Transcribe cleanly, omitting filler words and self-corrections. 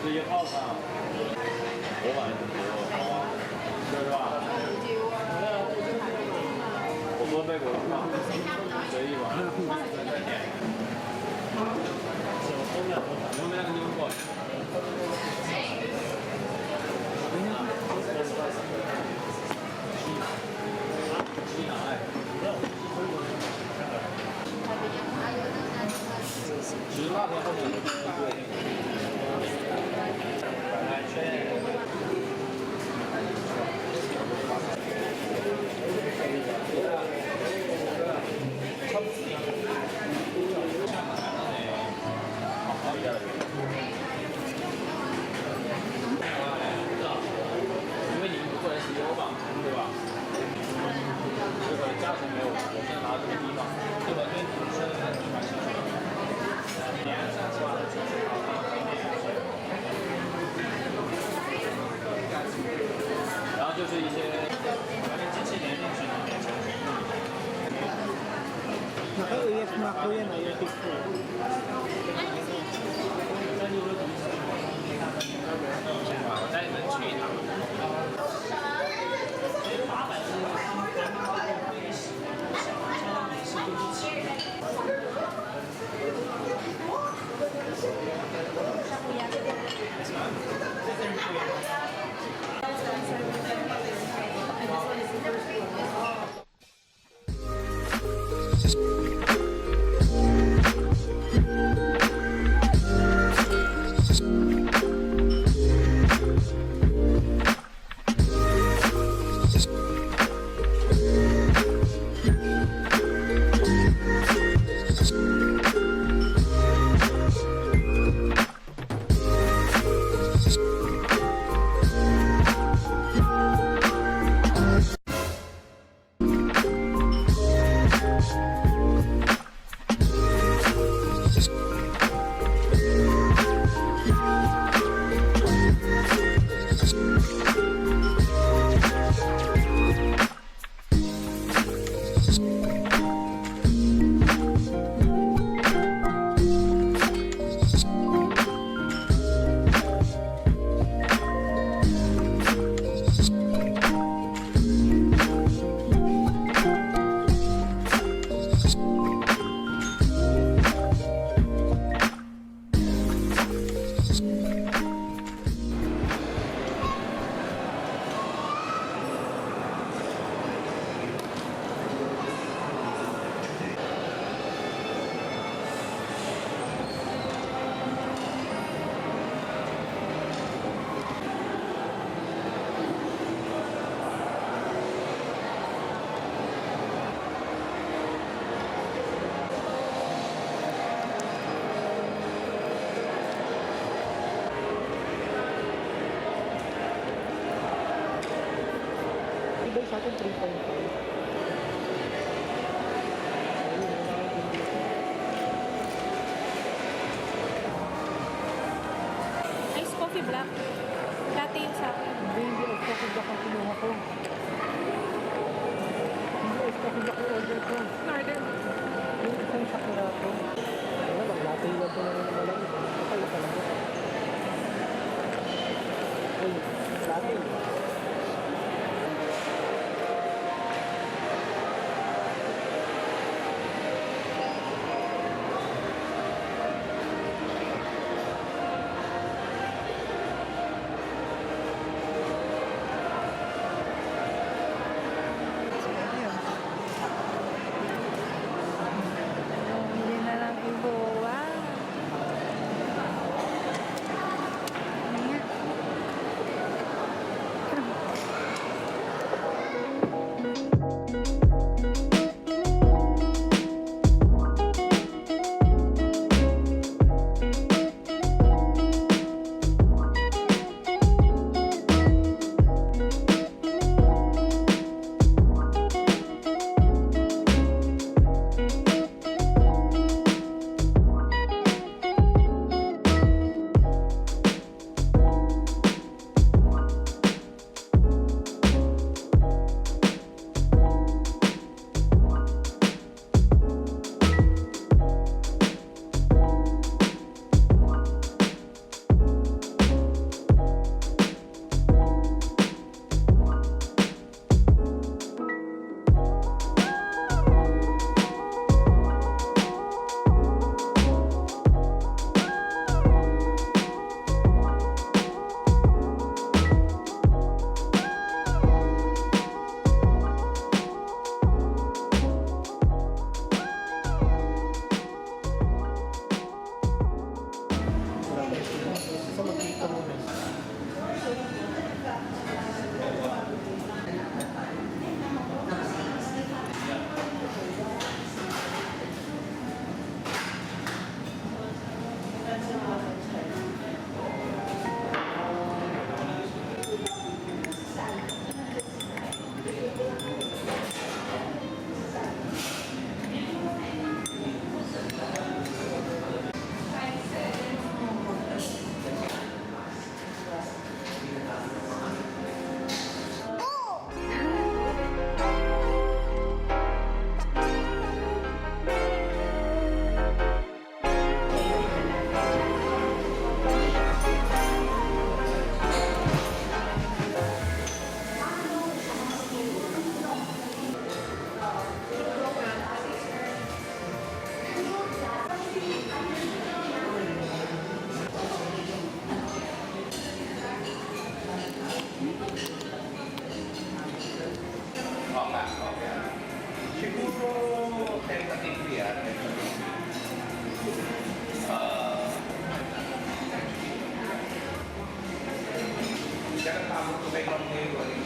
这一号餐，我晚上对吧？我喝杯果汁吧，随意吧。再点。后面那个牛肉过其实那天后面因为你不做 SEO 吧，对吧？这个价钱没有，我现在拿这个地方，这个跟主持人的地方是。然后就是一些机器连进去的变成Naka-UF na ko yan, UF ko.我带你们去一趟。Ibig sa akin 3.5. Ice coffee black. Dati yung sa akin. Hindi ice coffee black ang kinuha ko. Hindi ice coffee black yung order ko. Order. Yung isang sakurato. Wala bang latte lang ko na rin naman lang. Kapal ka lang. Ay, latte. Jangan takut tuh pegang nih,